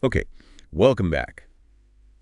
Okay, welcome back.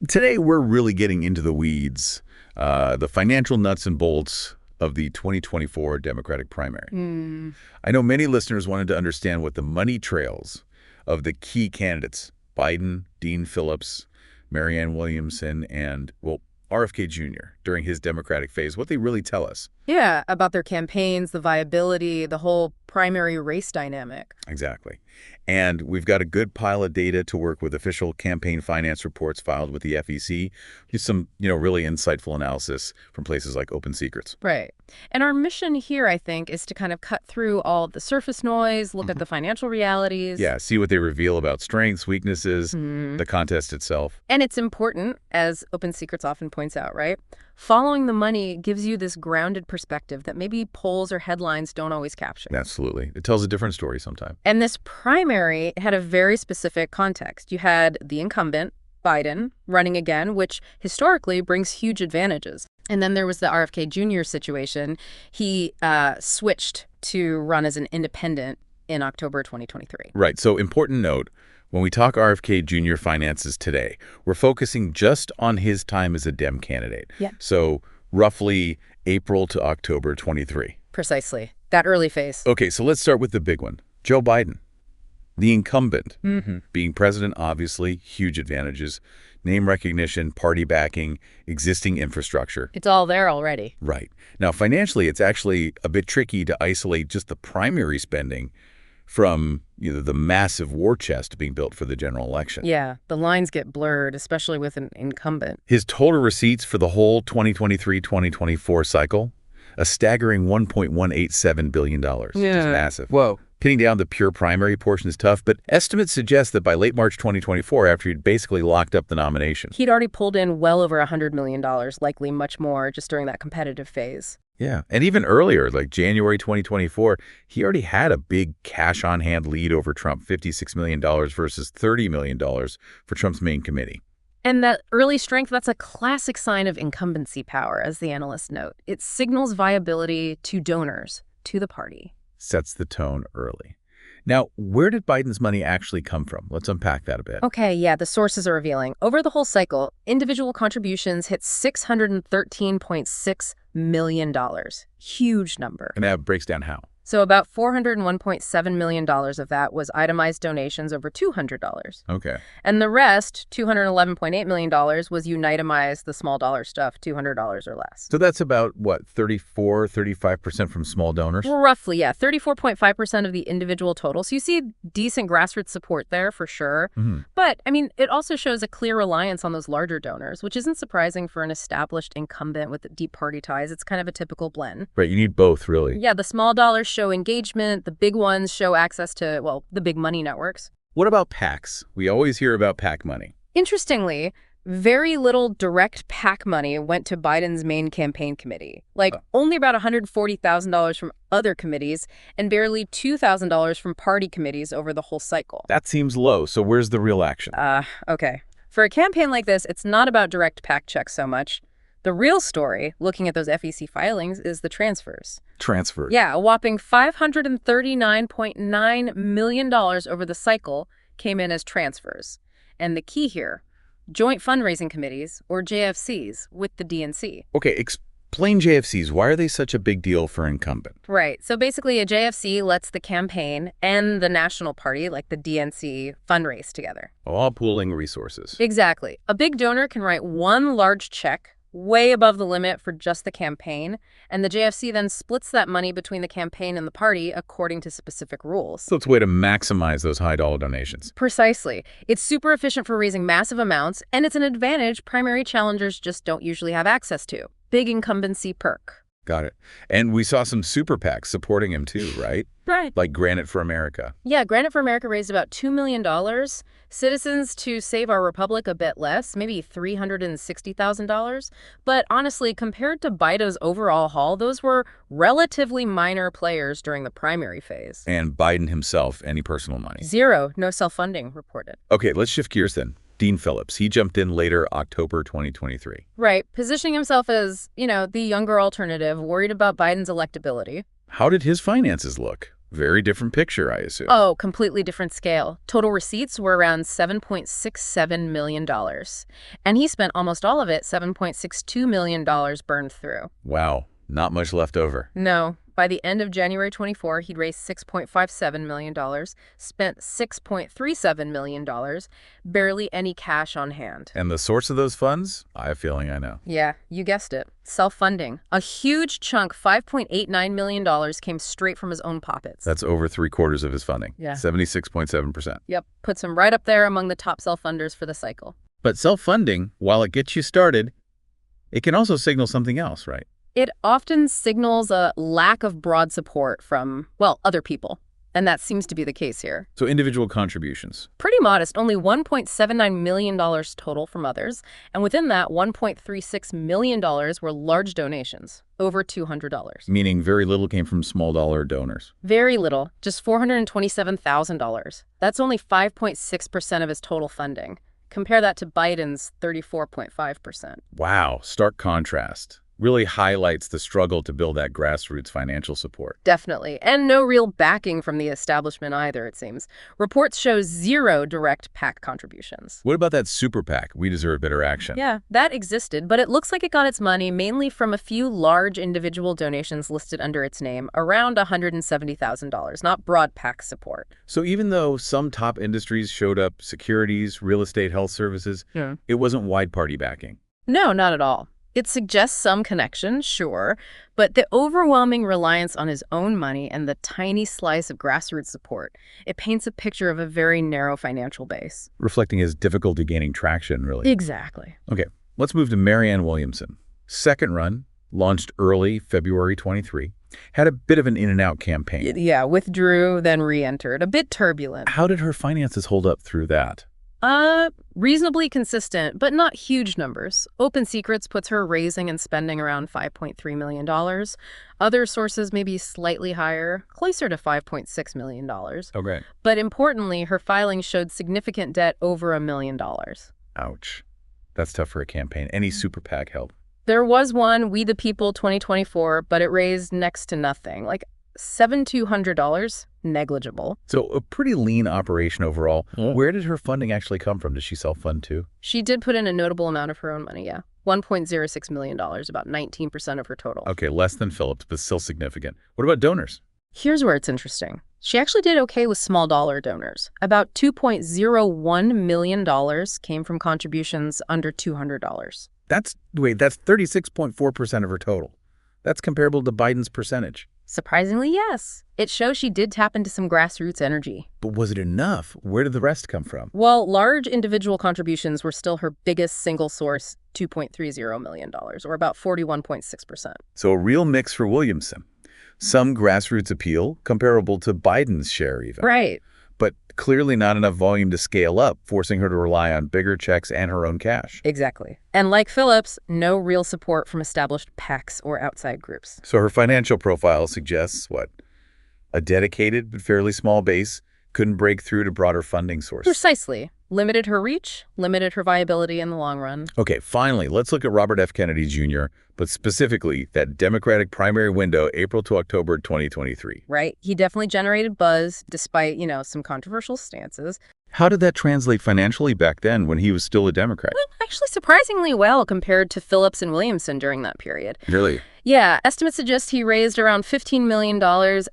Today we're really getting into the weeds, the financial nuts and bolts of the 2024 Democratic primary. I know many listeners wanted to understand what the money trails of the key candidates, Biden, Dean Phillips, Marianne Williamson, and, well, RFK Jr. during his Democratic phase, what they really tell us. Yeah, about their campaigns, the viability, the whole primary race dynamic. Exactly. And we've got a good pile of data to work with official campaign finance reports filed with the FEC. Just some, really insightful analysis from places like Open Secrets. Right. And our mission here, I think, is to kind of cut through all of the surface noise, look at the financial realities. Yeah, see what they reveal about strengths, weaknesses, the contest itself. And it's important, as Open Secrets often points out, right? Following the money gives you this grounded perspective that maybe polls or headlines don't always capture. Absolutely. It tells a different story sometimes. And this primary had a very specific context. You had the incumbent, Biden, running again, which historically brings huge advantages. And then there was the RFK Jr. situation. He switched to run as an independent in October 2023. Right. So important note, when we talk RFK Jr. finances today, we're focusing just on his time as a Dem candidate. Yeah. So roughly April to October 23. Precisely. That early phase. Okay, so let's start with the big one. Joe Biden, the incumbent. Being president, obviously, huge advantages. Name recognition, party backing, existing infrastructure. It's all there already. Right. Now, financially, it's actually a bit tricky to isolate just the primary spending from the massive war chest being built for the general election. Yeah, the lines get blurred, especially with an incumbent. His total receipts for the whole 2023-2024 cycle, a staggering $1.187 billion. Which is massive. Whoa. Pinning down the pure primary portion is tough, but estimates suggest that by late March 2024, after he'd basically locked up the nomination. He'd already pulled in well over $100 million, likely much more, just during that competitive phase. Yeah, and even earlier, like January 2024, he already had a big cash-on-hand lead over Trump, $56 million versus $30 million for Trump's main committee. And that early strength, that's a classic sign of incumbency power, as the analysts note. It signals viability to donors, to the party. Sets the tone early. Now, where did Biden's money actually come from? Let's unpack that a bit. Okay, yeah, the sources are revealing. Over the whole cycle, individual contributions hit $613.6 million. Huge number. And that breaks down how? So about $401.7 million of that was itemized donations over $200. Okay. And the rest, $211.8 million, was unitemized, the small dollar stuff, $200 or less. So that's about, what, 35% from small donors? Roughly, yeah. 34.5% of the individual total. So you see decent grassroots support there for sure. But, I mean, it also shows a clear reliance on those larger donors, which isn't surprising for an established incumbent with deep party ties. It's kind of a typical blend. Right, you need both, really. Yeah, the small dollars show engagement, the big ones show access to, well, the big money networks. What about PACs? We always hear about PAC money. Interestingly, very little direct PAC money went to Biden's main campaign committee. Only about $140,000 from other committees and barely $2,000 from party committees over the whole cycle. That seems low, so where's the real action? Okay. For a campaign like this, it's not about direct PAC checks so much. The real story, looking at those FEC filings, is the transfers. Transfers? Yeah, a whopping $539.9 million over the cycle came in as transfers. And the key here, joint fundraising committees, or JFCs, with the DNC. Okay, explain JFCs. Why are they such a big deal for incumbent? Right. So basically, a JFC lets the campaign and the national party, like the DNC, fundraise together. All pooling resources. Exactly. A big donor can write one large check way above the limit for just the campaign, and the JFC then splits that money between the campaign and the party according to specific rules. So it's a way to maximize those high-dollar donations. Precisely. It's super efficient for raising massive amounts, and it's an advantage primary challengers just don't usually have access to. Big incumbency perk. Got it. And we saw some super PACs supporting him too, right? Right. Like Granite for America. Yeah, Granite for America raised about $2 million. Citizens to Save Our Republic a bit less, maybe $360,000. But honestly, compared to Biden's overall haul, those were relatively minor players during the primary phase. And Biden himself, any personal money? Zero. No self-funding reported. Okay, let's shift gears then. Dean Phillips, he jumped in later, October 2023. Right, positioning himself as, the younger alternative, worried about Biden's electability. How did his finances look? Very different picture, I assume. Oh, completely different scale. Total receipts were around $7.67 million. And he spent almost all of it, $7.62 million burned through. Wow, not much left over. No. By the end of January 24, he'd raised $6.57 million, spent $6.37 million, barely any cash on hand. And the source of those funds? I have a feeling I know. Yeah, you guessed it. Self-funding. A huge chunk, $5.89 million, came straight from his own pockets. That's over 3/4 of his funding. Yeah. 76.7%. Yep, puts him right up there among the top self-funders for the cycle. But self-funding, while it gets you started, it can also signal something else, right? It often signals a lack of broad support from, well, other people. And that seems to be the case here. So individual contributions. Pretty modest, only $1.79 million total from others. And within that, $1.36 million were large donations, over $200. Meaning very little came from small dollar donors. Very little, just $427,000. That's only 5.6% of his total funding. Compare that to Biden's 34.5%. Wow, stark contrast. Really highlights the struggle to build that grassroots financial support. Definitely. And no real backing from the establishment either, it seems. Reports show zero direct PAC contributions. What about that super PAC, We Deserve Better Action? Yeah, that existed, but it looks like it got its money mainly from a few large individual donations listed under its name, around $170,000, not broad PAC support. So even though some top industries showed up, securities, real estate, health services, it wasn't wide party backing. No, not at all. It suggests some connection, sure, but the overwhelming reliance on his own money and the tiny slice of grassroots support, it paints a picture of a very narrow financial base. Reflecting his difficulty gaining traction, really. Exactly. Okay, let's move to Marianne Williamson. Second run, launched early February 23, had a bit of an in-and-out campaign. Yeah, withdrew, then re-entered. A bit turbulent. How did her finances hold up through that? Reasonably consistent, but not huge numbers. Open Secrets puts her raising and spending around $5.3 million. Other sources may be slightly higher, closer to $5.6 million. Okay. But importantly, her filings showed significant debt over $1 million. Ouch. That's tough for a campaign. Any super PAC help? There was one, We the People 2024, but it raised next to nothing, like $7,200, negligible. So a pretty lean operation overall. Where did her funding actually come from? Did she self-fund too? She did put in a notable amount of her own money, yeah. $1.06 million, about 19% of her total. Okay, less than Phillips, but still significant. What about donors? Here's where it's interesting. She actually did okay with small dollar donors. About $2.01 million came from contributions under $200. That's 36.4% of her total. That's comparable to Biden's percentage. Surprisingly, yes. It shows she did tap into some grassroots energy. But was it enough? Where did the rest come from? Well, large individual contributions were still her biggest single source, $2.30 million, or about 41.6%. So a real mix for Williamson. Some grassroots appeal, comparable to Biden's share even. Right. But clearly not enough volume to scale up, forcing her to rely on bigger checks and her own cash. Exactly. And like Phillips, no real support from established PACs or outside groups. So her financial profile suggests, what? A dedicated but fairly small base, couldn't break through to broader funding sources. Precisely. Limited her reach, limited her viability in the long run. Okay, finally, let's look at Robert F. Kennedy Jr., but specifically that Democratic primary window, April to October 2023. Right. He definitely generated buzz, despite, some controversial stances. How did that translate financially back then when he was still a Democrat? Well, actually surprisingly well compared to Phillips and Williamson during that period. Really? Yeah, estimates suggest he raised around $15 million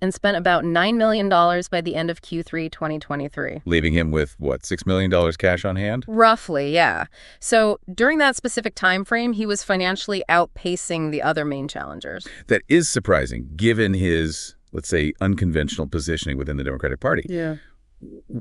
and spent about $9 million by the end of Q3 2023. Leaving him with, what, $6 million cash on hand? Roughly, yeah. So during that specific time frame, he was financially outpacing the other main challengers. That is surprising, given his, let's say, unconventional positioning within the Democratic Party. Yeah.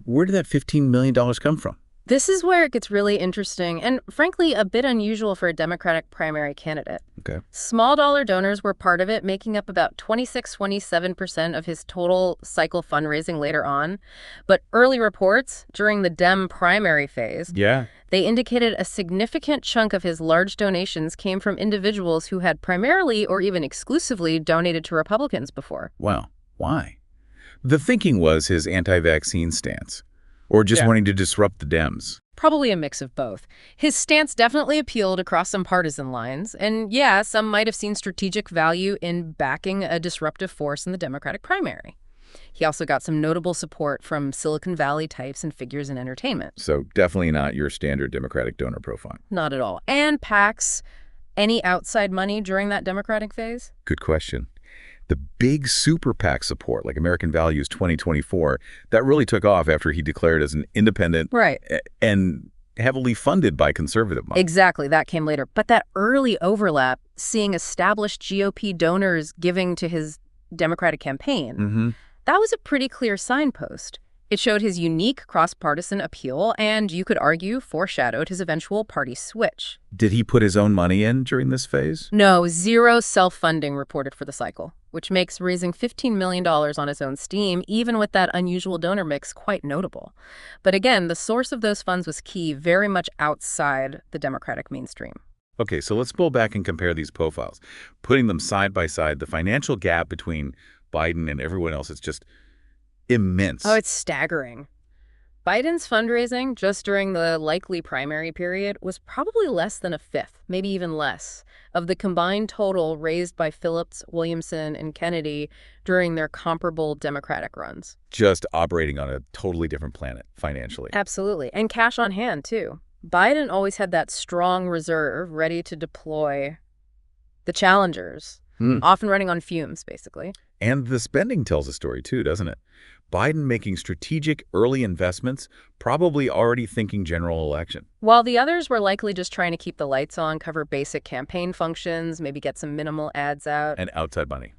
Where did that $15 million come from? This is where it gets really interesting and, frankly, a bit unusual for a Democratic primary candidate. Okay. Small dollar donors were part of it, making up about 27% of his total cycle fundraising later on. But early reports during the Dem primary phase, they indicated a significant chunk of his large donations came from individuals who had primarily or even exclusively donated to Republicans before. Wow. Why? The thinking was his anti-vaccine stance. Or just wanting to disrupt the Dems? Probably a mix of both. His stance definitely appealed across some partisan lines. And yeah, some might have seen strategic value in backing a disruptive force in the Democratic primary. He also got some notable support from Silicon Valley types and figures in entertainment. So definitely not your standard Democratic donor profile. Not at all. And PACs, any outside money during that Democratic phase? Good question. The big super PAC support, like American Values 2024, that really took off after he declared as an independent Right. And heavily funded by conservative money. Exactly. That came later. But that early overlap, seeing established GOP donors giving to his Democratic campaign, that was a pretty clear signpost. It showed his unique cross-partisan appeal and, you could argue, foreshadowed his eventual party switch. Did he put his own money in during this phase? No, zero self-funding reported for the cycle, which makes raising $15 million on his own steam, even with that unusual donor mix, quite notable. But again, the source of those funds was key, very much outside the Democratic mainstream. Okay, so let's pull back and compare these profiles. Putting them side by side, the financial gap between Biden and everyone else is just immense. Oh, it's staggering. Biden's fundraising just during the likely primary period was probably less than a fifth, maybe even less, of the combined total raised by Phillips, Williamson, and Kennedy during their comparable Democratic runs. Just operating on a totally different planet financially. Absolutely. And cash on hand, too. Biden always had that strong reserve ready to deploy the challengers, often running on fumes, basically. And the spending tells a story, too, doesn't it? Biden making strategic early investments, probably already thinking general election. While the others were likely just trying to keep the lights on, cover basic campaign functions, maybe get some minimal ads out. And outside money.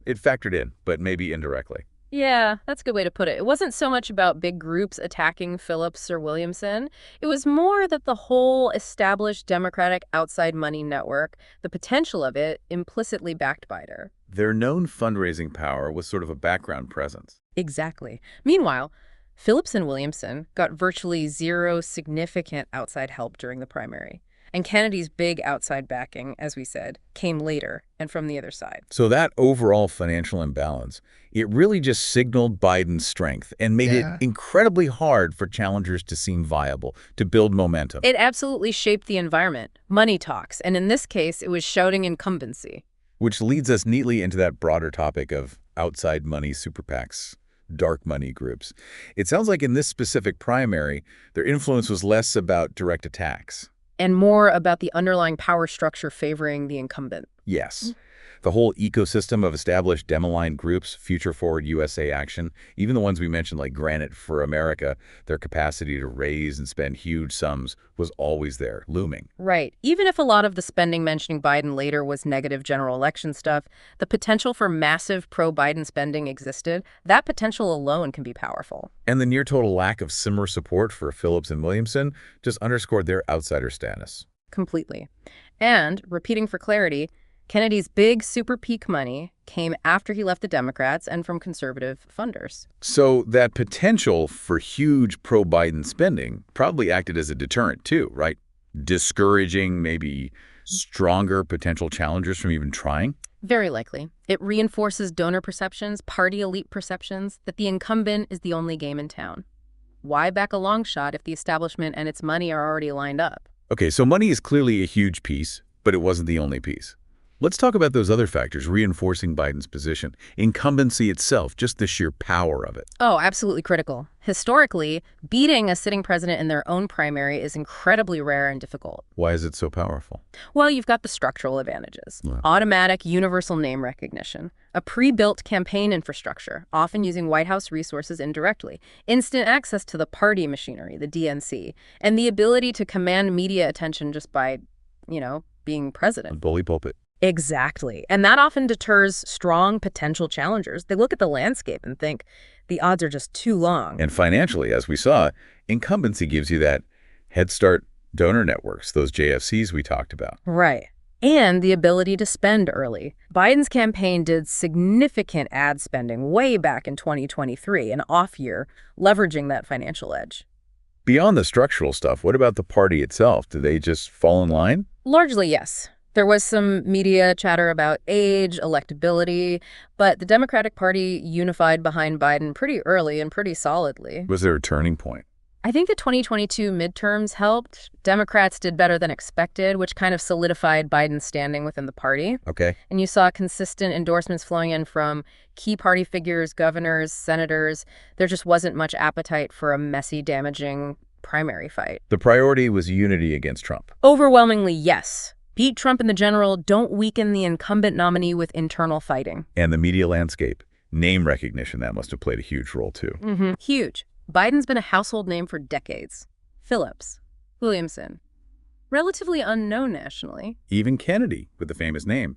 It factored in, but maybe indirectly. Yeah, that's a good way to put it. It wasn't so much about big groups attacking Phillips or Williamson. It was more that the whole established Democratic outside money network, the potential of it, implicitly backed Biden. Their known fundraising power was sort of a background presence. Exactly. Meanwhile, Phillips and Williamson got virtually zero significant outside help during the primary. And Kennedy's big outside backing, as we said, came later and from the other side. So that overall financial imbalance, it really just signaled Biden's strength and made it incredibly hard for challengers to seem viable, to build momentum. It absolutely shaped the environment. Money talks. And in this case, it was shouting incumbency. Which leads us neatly into that broader topic of outside money super PACs, dark money groups. It sounds like in this specific primary, their influence was less about direct attacks. And more about the underlying power structure favoring the incumbent. Yes. The whole ecosystem of established Dem-aligned groups, Future Forward USA Action, even the ones we mentioned like Granite for America, their capacity to raise and spend huge sums was always there, looming. Right. Even if a lot of the spending mentioning Biden later was negative general election stuff, the potential for massive pro-Biden spending existed. That potential alone can be powerful. And the near-total lack of similar support for Phillips and Williamson just underscored their outsider status. Completely. And, repeating for clarity, Kennedy's big super peak money came after he left the Democrats and from conservative funders. So that potential for huge pro-Biden spending probably acted as a deterrent too, right? Discouraging maybe stronger potential challengers from even trying? Very likely. It reinforces donor perceptions, party elite perceptions, that the incumbent is the only game in town. Why back a long shot if the establishment and its money are already lined up? Okay, so money is clearly a huge piece, but it wasn't the only piece. Let's talk about those other factors reinforcing Biden's position. Incumbency itself, just the sheer power of it. Oh, absolutely critical. Historically, beating a sitting president in their own primary is incredibly rare and difficult. Why is it so powerful? Well, you've got the structural advantages. Yeah. Automatic universal name recognition. A pre-built campaign infrastructure, often using White House resources indirectly. Instant access to the party machinery, the DNC. And the ability to command media attention just by, being president. A bully pulpit. Exactly. And that often deters strong potential challengers. They look at the landscape and think the odds are just too long. And financially, as we saw, incumbency gives you that head start donor networks, those JFCs we talked about. Right. And the ability to spend early. Biden's campaign did significant ad spending way back in 2023, an off year, leveraging that financial edge. Beyond the structural stuff, what about the party itself? Did they just fall in line? Largely, yes. There was some media chatter about age, electability, but the Democratic Party unified behind Biden pretty early and pretty solidly. Was there a turning point? I think the 2022 midterms helped. Democrats did better than expected, which kind of solidified Biden's standing within the party. Okay. And you saw consistent endorsements flowing in from key party figures, governors, senators. There just wasn't much appetite for a messy, damaging primary fight. The priority was unity against Trump. Overwhelmingly, yes. Beat Trump in the general, don't weaken the incumbent nominee with internal fighting. And the media landscape. Name recognition, that must have played a huge role, too. Huge. Biden's been a household name for decades. Phillips, Williamson, relatively unknown nationally. Even Kennedy, with the famous name.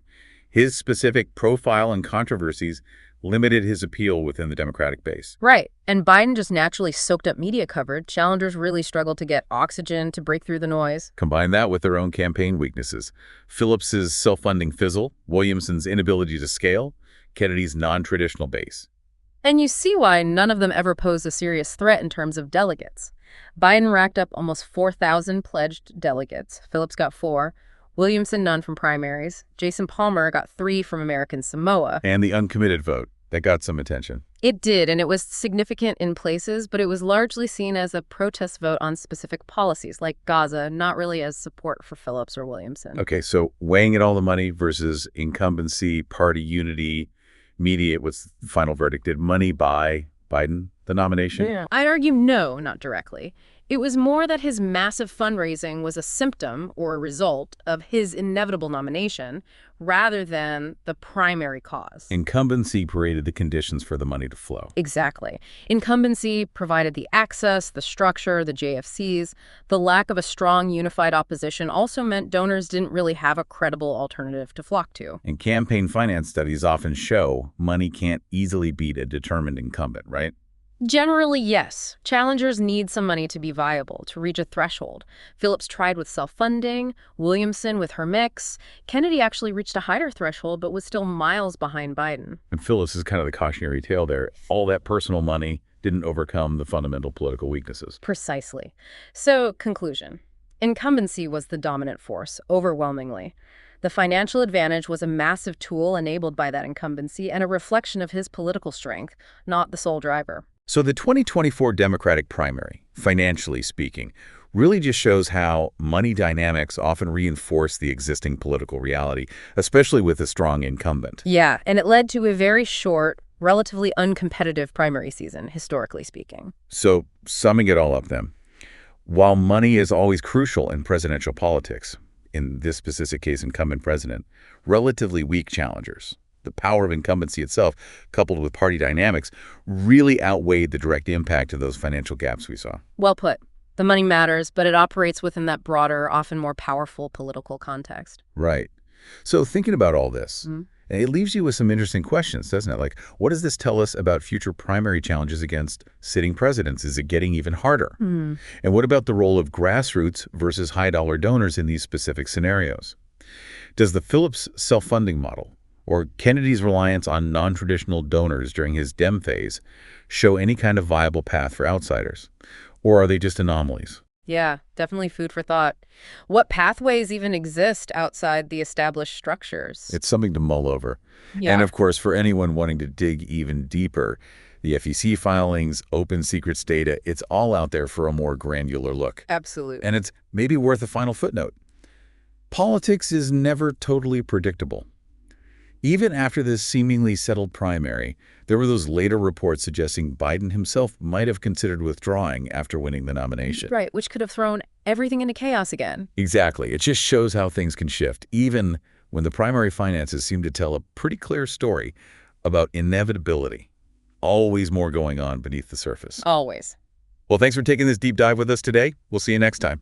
His specific profile and controversies limited his appeal within the Democratic base. Right. And Biden just naturally soaked up media coverage. Challengers really struggled to get oxygen to break through the noise. Combine that with their own campaign weaknesses. Phillips's self-funding fizzle, Williamson's inability to scale, Kennedy's non-traditional base. And you see why none of them ever posed a serious threat in terms of delegates. Biden racked up almost 4,000 pledged delegates. Phillips got 4. Williamson, none from primaries. Jason Palmer got 3 from American Samoa. And the uncommitted vote. That got some attention. It did, and it was significant in places, but it was largely seen as a protest vote on specific policies, like Gaza, not really as support for Phillips or Williamson. Okay, so weighing it all the money versus incumbency, party unity, media, what's the final verdict? Did money buy Biden the nomination? Yeah. I'd argue no, not directly. It was more that his massive fundraising was a symptom or a result of his inevitable nomination rather than the primary cause. Incumbency created the conditions for the money to flow. Exactly. Incumbency provided the access, the structure, the JFCs. The lack of a strong, unified opposition also meant donors didn't really have a credible alternative to flock to. And campaign finance studies often show money can't easily beat a determined incumbent, right? Generally, yes. Challengers need some money to be viable, to reach a threshold. Phillips tried with self-funding, Williamson with her mix. Kennedy actually reached a higher threshold, but was still miles behind Biden. And Phyllis is kind of the cautionary tale there. All that personal money didn't overcome the fundamental political weaknesses. Precisely. So, conclusion. Incumbency was the dominant force, overwhelmingly. The financial advantage was a massive tool enabled by that incumbency and a reflection of his political strength, not the sole driver. So the 2024 Democratic primary, financially speaking, really just shows how money dynamics often reinforce the existing political reality, especially with a strong incumbent. Yeah, and it led to a very short, relatively uncompetitive primary season, historically speaking. So summing it all up then, while money is always crucial in presidential politics, in this specific case incumbent president, relatively weak challengers, the power of incumbency itself, coupled with party dynamics, really outweighed the direct impact of those financial gaps we saw. Well put. The money matters, but it operates within that broader, often more powerful political context. Right. So thinking about all this, it leaves you with some interesting questions, doesn't it? Like, what does this tell us about future primary challenges against sitting presidents? Is it getting even harder? And what about the role of grassroots versus high-dollar donors in these specific scenarios? Does the Phillips self-funding model or Kennedy's reliance on non-traditional donors during his Dem phase show any kind of viable path for outsiders? Or are they just anomalies? Yeah, definitely food for thought. What pathways even exist outside the established structures? It's something to mull over. Yeah. And of course, for anyone wanting to dig even deeper, the FEC filings, open secrets data, it's all out there for a more granular look. Absolutely. And it's maybe worth a final footnote. Politics is never totally predictable. Even after this seemingly settled primary, there were those later reports suggesting Biden himself might have considered withdrawing after winning the nomination. Right, which could have thrown everything into chaos again. Exactly. It just shows how things can shift, even when the primary finances seem to tell a pretty clear story about inevitability. Always more going on beneath the surface. Always. Well, thanks for taking this deep dive with us today. We'll see you next time.